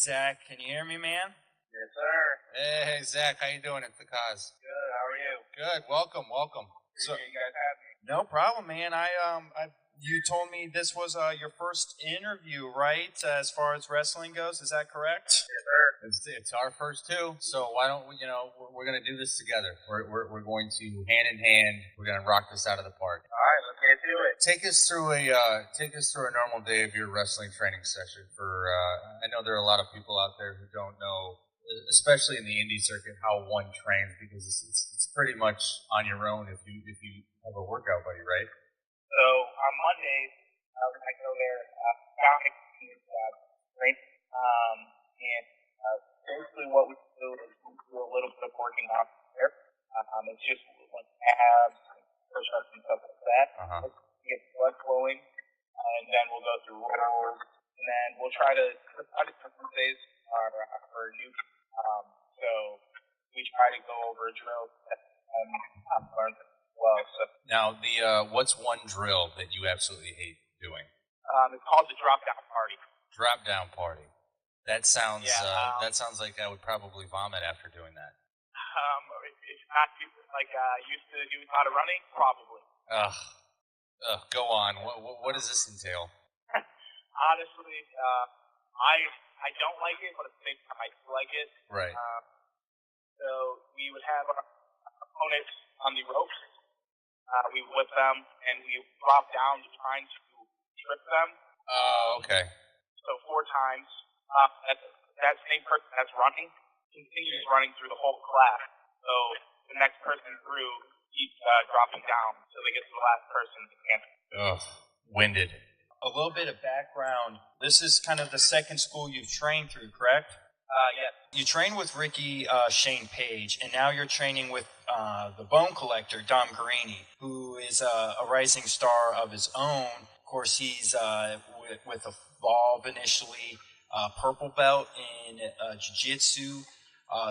Zach, can you hear me, man? Yes, sir. Hey, Zach, how you doing? It's the cause. Good. How are you? Good. Welcome. So, Appreciate you guys having me. no problem, man. You told me this was your first interview, right? As far as wrestling goes, is that correct? Yes, sir. It's our first too. So why don't we? We're gonna do this together. We're going to hand in hand. We're gonna rock this out of the park. All right, let's get to it. Take us through a normal day of your wrestling training session. I know there are a lot of people out there who don't know, especially in the indie circuit, how one trains, because it's pretty much on your own if you have a workout buddy, right? So on Mondays, when I go there, counting is great. And basically what we do is we do a little bit of working out there. It's just like abs, push-ups, and stuff like that. Uh-huh. Get blood flowing, and then we'll go through rolls, and then we'll try to Wednesdays are for new. So we try to go over drills that I've learned as well. So Now, what's one drill that you absolutely hate doing? it's called the drop down party. Drop down party. That sounds Yeah, like I would probably vomit after doing that. If you're not used to doing a lot of running, probably. Go on. What does this entail? Honestly, I don't like it, but at the same time I do like it. Right. So we would have our opponents on the ropes. We whip them and we drop down to trying to trip them. Oh, okay. So 4 times. That same person that's running continues running through the whole class. So the next person through keeps dropping down until they get to the last person again. Ugh, winded. A little bit of background. This is kind of the second school you've trained through, correct? Yes. You trained with Ricky Shane Page, and now you're training with the Bone Collector, Dom Garrini, who is a rising star of his own. Of course, he's with Evolve initially, purple belt in jiu-jitsu.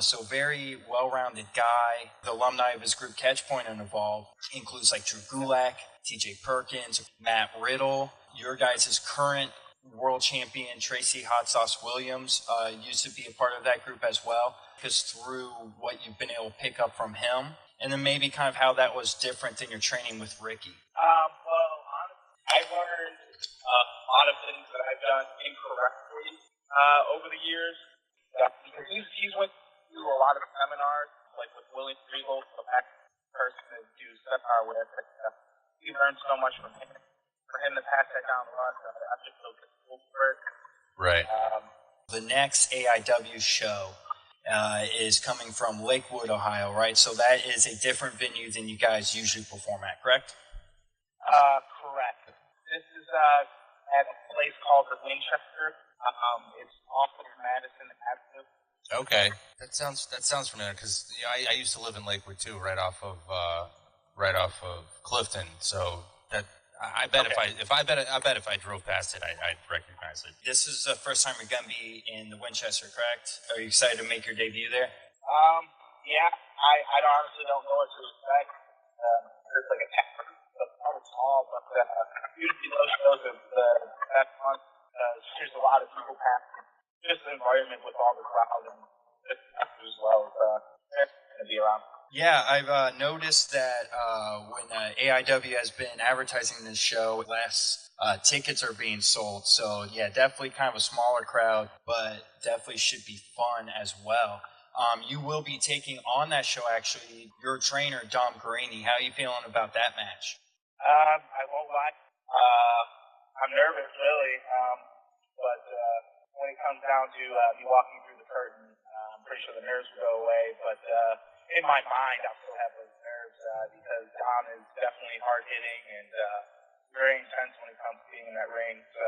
So very well-rounded guy. The alumni of his group Catchpoint and Evolve includes like Drew Gulak, TJ Perkins, Matt Riddle. Your guys' current world champion Tracy Hot Sauce Williams used to be a part of that group as well. Because through what you've been able to pick up from him, and then maybe kind of how that was different than your training with Ricky. Well, honestly, I've learned a lot of things that I've done incorrectly over the years. Because he's went through a lot of seminars, like with William Regal, the back person to do seminar with. We learned so much from him. For him to pass that down to us, I'm just so grateful for it. Right. The next AIW show is coming from Lakewood, Ohio, right? So that is a different venue than you guys usually perform at, correct? Correct. This is at a place called the Winchester. It's off of Madison Avenue. Okay, that sounds familiar because I used to live in Lakewood too, right off of Clifton. So that I bet Okay. if I drove past it, I'd recognize it. This is the first time you're gonna be in the Winchester, correct? Are you excited to make your debut there? Yeah, I honestly don't know what to expect. There's like a tavern, it's probably small, but usually those shows are the best ones. There's a lot of people passing. Just the environment with all the crowd and just as well. It's going to be around. Yeah, I've noticed that when AIW has been advertising this show, less tickets are being sold. So, yeah, definitely kind of a smaller crowd, but definitely should be fun as well. You will be taking on that show, actually, your trainer, Dom Garrini. How are you feeling about that match? I won't lie. I'm nervous, really. But when it comes down to me walking through the curtain, I'm pretty sure the nerves will go away. But in my mind, I still have those nerves because Dom is definitely hard-hitting and very intense when it comes to being in that ring. So,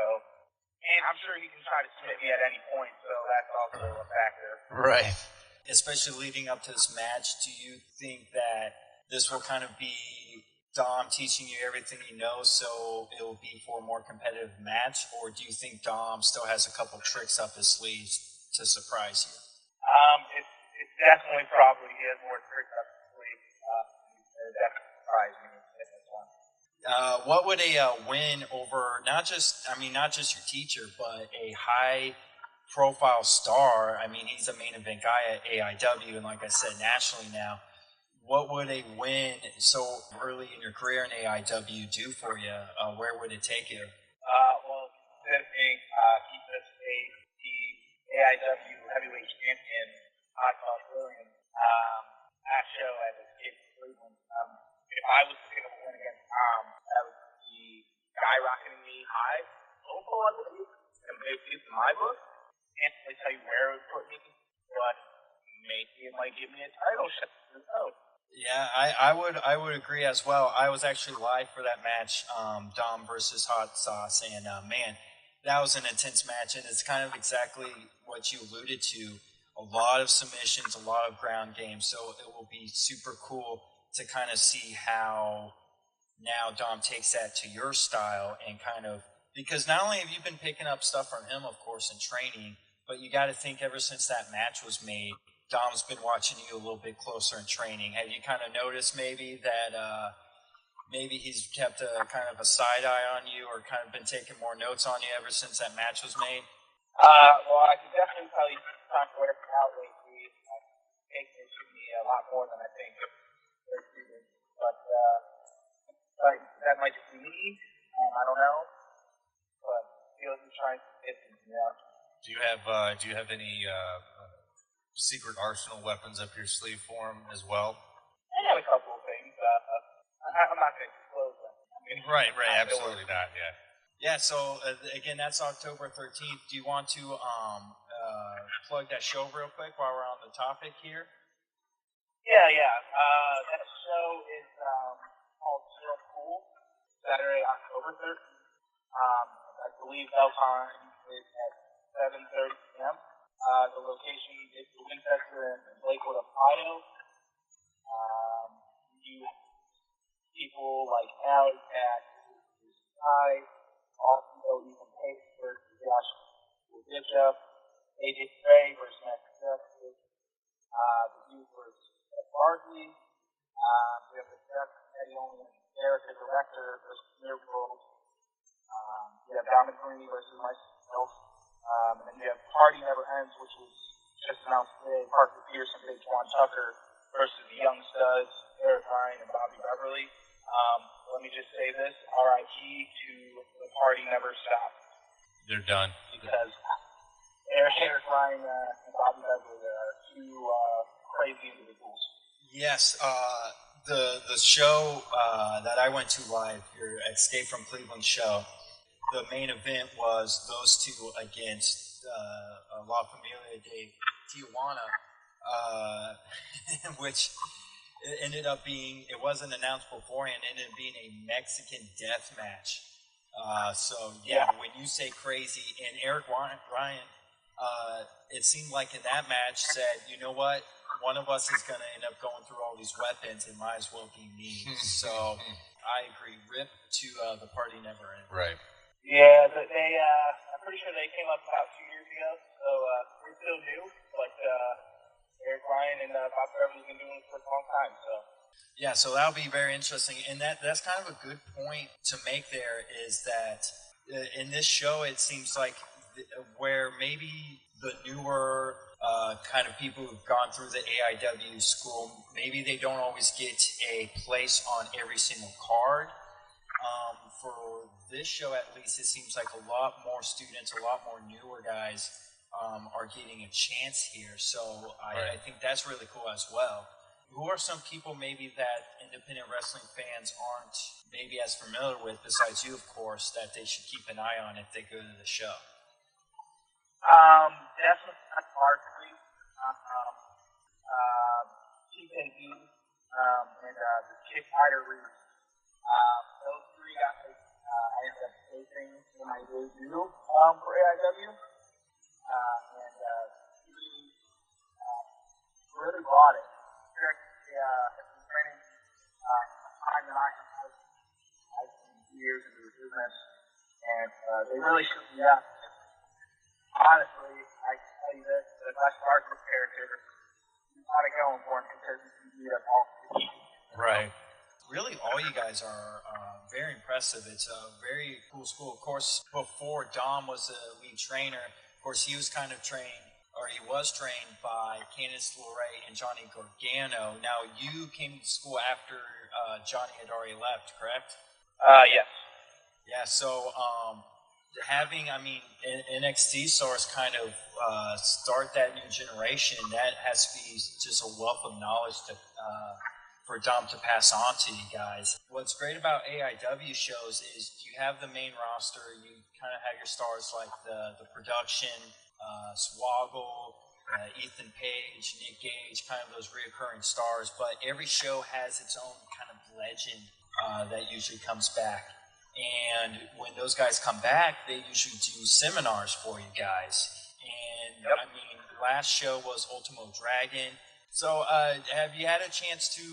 and I'm sure he can try to submit me at any point, so that's also a factor. Right. Especially leading up to this match, do you think that this will kind of be Dom teaching you everything he knows so it will be for a more competitive match? Or do you think Dom still has a couple tricks up his sleeves to surprise you? It's definitely probably he has more tricks up his sleeve. It definitely surprised me in this one. What would a win over not just your teacher, but a high profile star. I mean, he's a main event guy at AIW, and like I said, nationally now. What would a win so early in your career in AIW do for you? Where would it take you? Well, considering he just made the AIW heavyweight champion, Todd Williams, at show at Escape from Cleveland. If I was to pick up a win against Tom, that would be skyrocketing me high. Hopeful, I believe. And maybe it's in my book. Can't really tell you where it would put me, but maybe it might give me a title shot. Who knows? Yeah, I would agree as well. I was actually live for that match, Dom versus Hot Sauce, and man, that was an intense match, and it's kind of exactly what you alluded to. A lot of submissions, a lot of ground games, so it will be super cool to kind of see how now Dom takes that to your style and kind of, because not only have you been picking up stuff from him, of course, in training, but you got to think ever since that match was made, Dom's been watching you a little bit closer in training. Have you kind of noticed maybe that maybe he's kept a kind of a side eye on you, or kind of been taking more notes on you ever since that match was made? Well, I can definitely tell you trying to work out lately. Taking it to me a lot more than I think. But that might just be me. I don't know. But he was trying to get me. Yeah. Do you have any secret arsenal weapons up your sleeve for him as well? I got a couple of things. I'm not going to disclose them. Right, absolutely not. Yeah. Yeah. So again, that's October 13th. Do you want to plug that show real quick while we're on the topic here? Yeah. That show is called So Cool. Saturday, October 13th. I believe bell time is at 7:30 p.m. The location is Winchester in Lakewood, Ohio. You people like Allie Cat, also Ethan Pace versus Josh Bishop, AJ Gray versus Matt Justice, the youth versus Barkley. We have the Jeff Eddie Only and Erica Director versus Miracle. We have Dom Garrini versus myself. And then you have Party Never Ends, which was just announced today. Parker Pearson, Big Juan Tucker versus the Young Studs, Eric Ryan and Bobby Beverly. Let me just say this: RIP to the Party Never Stop. They're done. Because Eric Ryan and Bobby Beverly are two crazy individuals. Yes. The show that I went to live, your Escape from Cleveland show, the main event was those two against La Familia de Tijuana, which ended up being, it wasn't announced beforehand, it ended up being a Mexican death match. So, yeah, when you say crazy, and Eric Ryan, it seemed like in that match said, you know what, one of us is going to end up going through all these weapons, it might as well be me. So, I agree. Rip to the Party Never Ends. Right. Yeah, I'm pretty sure they came up about 2 years ago, so we're still new, but Eric Ryan and Bob Beverly's been doing it for a long time, so. Yeah, so that'll be very interesting, and that's kind of a good point to make there, is that in this show it seems like where maybe the newer kind of people who've gone through the AIW school, maybe they don't always get a place on every single card. For this show, at least, it seems like a lot more students, a lot more newer guys are getting a chance here. So I think that's really cool as well. Who are some people maybe that independent wrestling fans aren't maybe as familiar with, besides you, of course, that they should keep an eye on if they go to the show? Definitely not Barkley, TKE, and the Kick Fighter Reed. Those three guys I ended up facing in my debut for AIW. And he really brought it. The training time that I have, I've been years into the business, and they really shook me up. Honestly, I can tell you this: the best Barkley character, you got it going for him because he can beat up all three. Right. Really, all you guys are very impressive. It's a very cool school. Of course, before Dom was the lead trainer, course, he was kind of trained, or he was trained by Candice LeRae and Johnny Gargano. Now, you came to school after Johnny had already left, correct? Yes. Yeah, so NXT stars kind of start that new generation, that has to be just a wealth of knowledge for Dom to pass on to you guys. What's great about AIW shows is you have the main roster, you kind of have your stars like the production, Swoggle, Ethan Page, Nick Gage, kind of those reoccurring stars, but every show has its own kind of legend that usually comes back. And when those guys come back, they usually do seminars for you guys. And Yep. I mean, the last show was Ultimo Dragon. So, have you had a chance to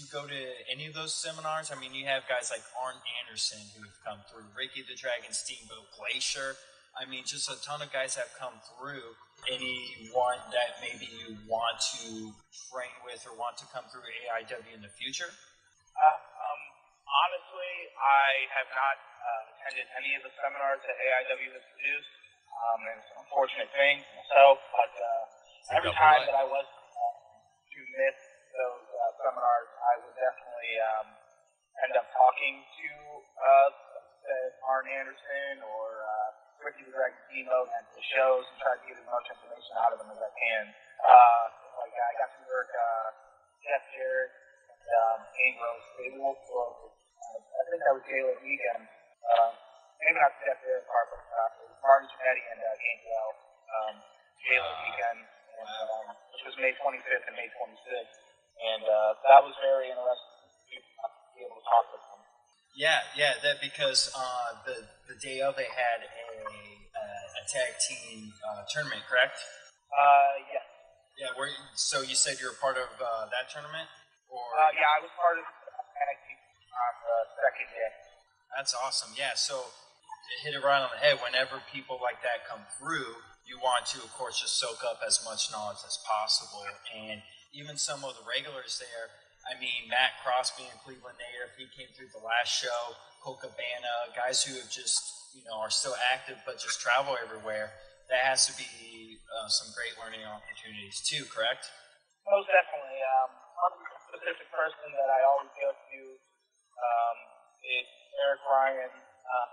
go to any of those seminars? I mean, you have guys like Arn Anderson who have come through, Ricky the Dragon Steamboat Glacier. I mean, just a ton of guys have come through. Anyone that maybe you want to train with or want to come through AIW in the future? Honestly, I have not attended any of the seminars that AIW has produced. It's an unfortunate thing myself, but every time that I was to miss those seminars, I would definitely end up talking to Arn Anderson or Ricky the Dragon Steamboat at the shows and try to get as much information out of them as I can. I got to work Jeff Jarrett and Ambrose. They were I think that was Gala Weekend. Maybe not the Jeff Jarrett part, but Marty Jannetty and Gangrel. Gala Weekend, which was May 25th and May 26th. And that was very interesting to be able to talk with them. Yeah, that because the day of they had a tag team tournament, correct? Yes. Yeah, so you said you were part of that tournament? Or yeah, I was part of the tag team on the second day. That's awesome. Yeah, so hit it right on the head. Whenever people like that come through, you want to, of course, just soak up as much knowledge as possible. And even some of the regulars there, I mean, Matt Crosby and Cleveland Native, he came through the last show, Cole Cabana, guys who have just, are still active but just travel everywhere. That has to be some great learning opportunities too, correct? Most definitely. One specific person that I always go to is Eric Ryan,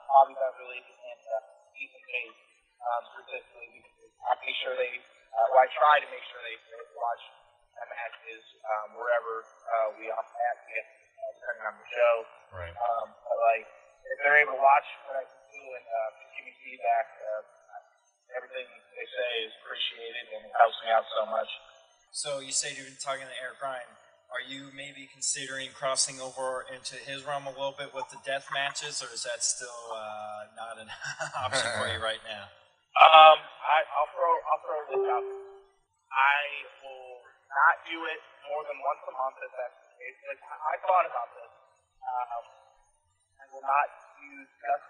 Bobby Beverly, and Ethan Page, specifically because I make sure I try to make sure they watch the matches wherever we are at, depending on the show. Right. But if they're able to watch what I can do and just give me feedback, everything they say is appreciated and it helps me out so much. So you said you've been talking to Eric Ryan. Are you maybe considering crossing over into his realm a little bit with the death matches, or is that still not an option for you right now? I'll throw this out. I will not do it more than once a month if that's the case. I thought about this. I will not use just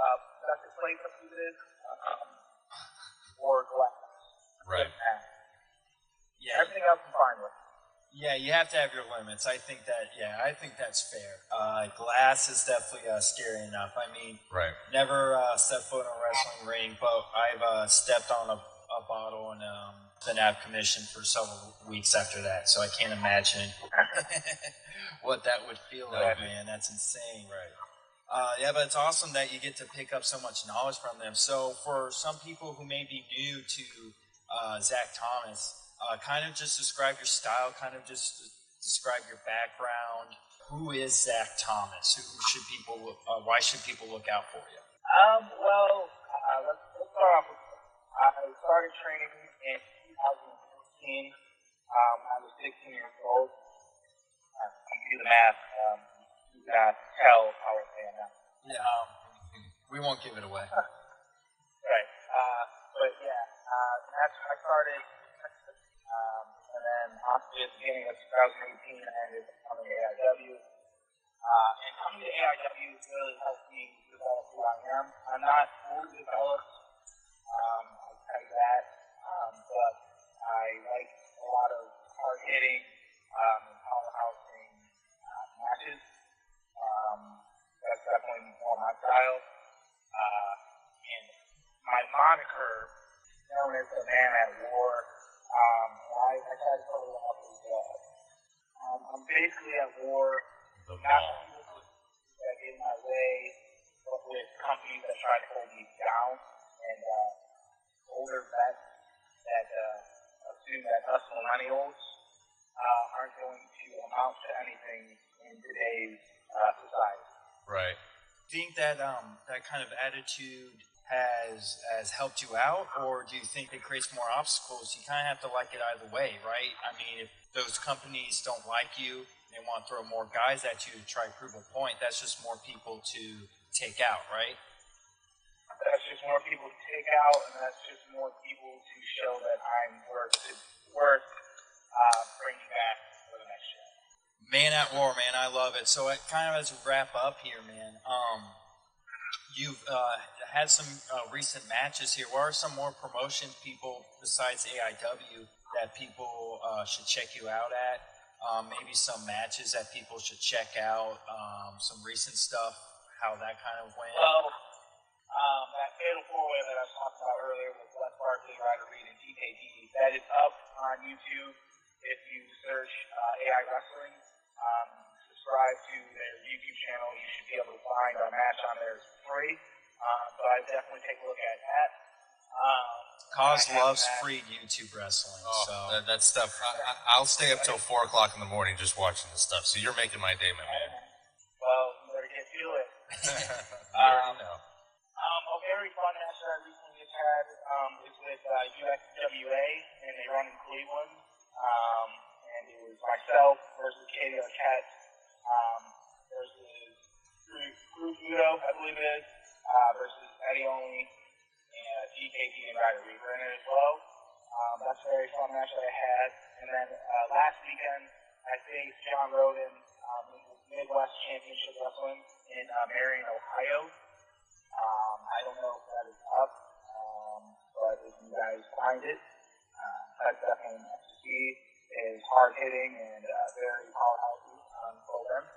a plate of food or glass. Right. Yeah. Everything else I'm fine with. Yeah, you have to have your limits. I think that's fair. Glass is definitely scary enough. I mean, right. Never stepped foot in a wrestling ring, but I've stepped on a bottle and been out of commission for several weeks after that. So I can't imagine what that would feel like, man. That's insane. Right. Yeah, but it's awesome that you get to pick up so much knowledge from them. So for some people who may be new to Zach Thomas, kind of just describe your style, kind of just describe your background. Who is Zach Thomas? Why should people look out for you? Let's start off with I started training in 2014. I was 16 years old. You can do the math. You cannot tell how old I am now. Yeah. We won't give it away. Right. But yeah, I started, and then obviously at the beginning of 2018, I ended up coming to AIW. And coming to AIW really helped me develop who I am. I'm not fully developed, I'll tell you that, but I like a lot of hard hitting and powerhousing matches. That's definitely more my style. And my moniker try to cover up is I'm basically at war, The not mall. with people that get in my way, but with companies that try to hold me down, and older vets that assume that us millennials aren't going to amount to anything in today's society. Do Right. you think that that kind of attitude has helped you out, or do you think it creates more obstacles? You kind of have to like it either way, right? I mean, if those companies don't like you, they want to throw more guys at you to try to prove a point. That's just more people to take out, right? That's just more people to take out, and that's just more people to show that I'm worth bringing back for the next year. Man at war, man. I love it. So, kind of as we wrap up here, man, you've had some recent matches here. What are some more promotions people besides AIW that people should check you out at? Maybe some matches that people should check out. Some recent stuff, how that kind of went. Well, that fatal four-way that I was talking about earlier with Les Barkley, Ryder Reed, and TKD, that is up on YouTube. If you search AI Wrestling, subscribe to their YouTube channel, you should be able to find our match on there. It's free, so I definitely take a look at that. Cause loves free YouTube wrestling. Oh, So that stuff. I'll stay up till 4 o'clock in the morning just watching this stuff. So you're making my day, my man. Well, you better get to it. You already know. A very fun match that I recently just had is with USWA, and they run in Cleveland. And it was myself versus Katie Arquette versus Cruz Udo, I believe it is, versus Eddie Only, and TKD and Ryder Reed were in it as well. That's a very fun match that I had. And then last weekend, I faced John Roden in the Midwest Championship Wrestling in Marion, Ohio. I don't know if that is up, but if you guys find it, that's definitely nice to see. Is hard hitting and very powerhouse on both ends.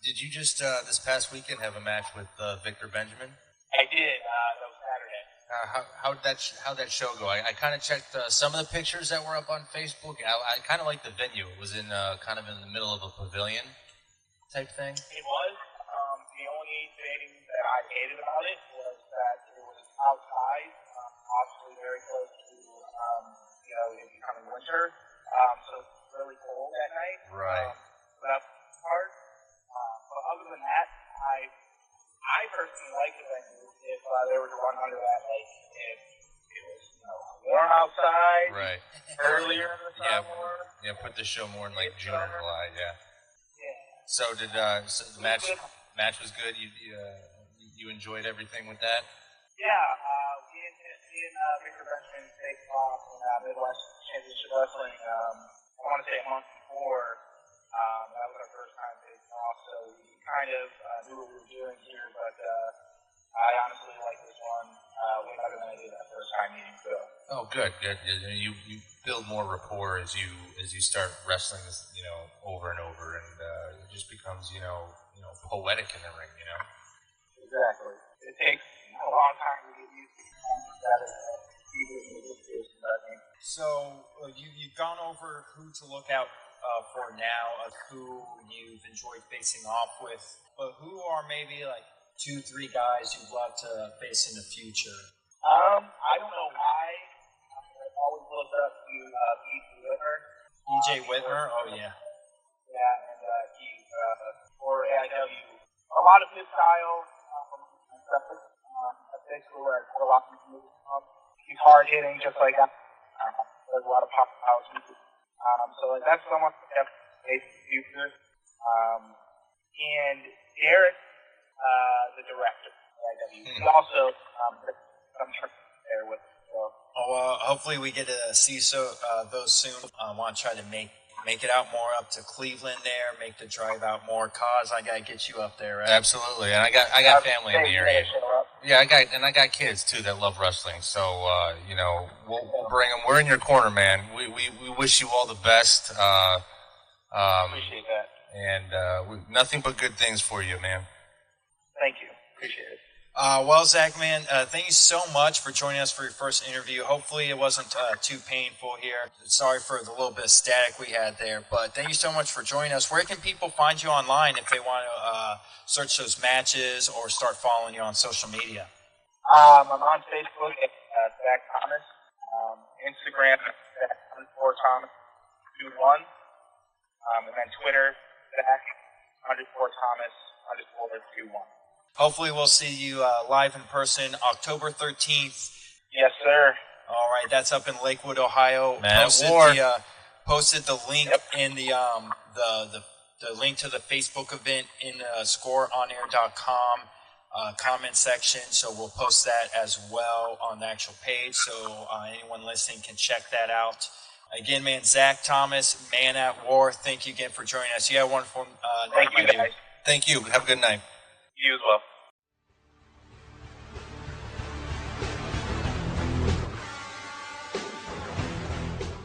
Did you just this past weekend have a match with Victor Benjamin? I did. That was Saturday. How'd that show go? I kind of checked some of the pictures that were up on Facebook. I kind of liked the venue. It was in kind of in the middle of a pavilion type thing. It was. The only thing that I hated about it was that it was outside, obviously very close to it becoming winter. So it's really cold at night. Right. So that's hard. But other than that, I personally like the venue if they were to run under that, like if it was warm outside, Right. earlier in the summer. Yeah. Put the show more in like June or July. Yeah. Yeah. So did so the match was good. You enjoyed everything with that. Yeah. Me and Victor Benjamin faced off in Midwest Championship Wrestling. I want to say a month before. That was our first time facing off, so we kind of knew what we were doing here. But I honestly like this one way better than I did that first time meeting. So. Oh, good. You build more rapport as you start wrestling this, over and over, and it just becomes poetic in the ring. Exactly. It takes a long time to get used to that. So you've gone over who to look out for now, who you've enjoyed facing off with, but who are maybe like 2-3 guys you'd love to face in the future? I don't know why. I've always looked up to E.J. Whitmer. E.J. Whitmer? Oh, yeah. Yeah, and he's for AIW. A lot of his style, that's basically where I got a lot of moves from. He's hard hitting, just like that. There's a lot of pop house music. So that's someone that has future. And Derek, the director of AIW, he also I'm sure there with. So. Oh, well, hopefully we get to see those soon. I want to try to make it out more up to Cleveland there, make the drive out more. Cause I gotta get you up there, right? Absolutely, and I got family in the area. Yeah, I got kids too that love wrestling. So we'll bring them. We're in your corner, man. We wish you all the best. Appreciate that. And nothing but good things for you, man. Thank you. Appreciate it. Well, Zach, man, thank you so much for joining us for your first interview. Hopefully it wasn't too painful here. Sorry for the little bit of static we had there, but thank you so much for joining us. Where can people find you online if they want to search those matches or start following you on social media? I'm on Facebook at Zach Thomas, Instagram Zach_Thomas21, and then Twitter Zach_Thomas_21. Hopefully we'll see you live in person October 13th. Yes, sir. All right, that's up in Lakewood, Ohio. Man, Posted the link in the link to the Facebook event in scoreonair.com comment section. So we'll post that as well on the actual page, so anyone listening can check that out. Again, man, Zach Thomas, Man at War. Thank you again for joining us. You have a wonderful night. Thank you, guys. Thank you. Have a good night. You as well.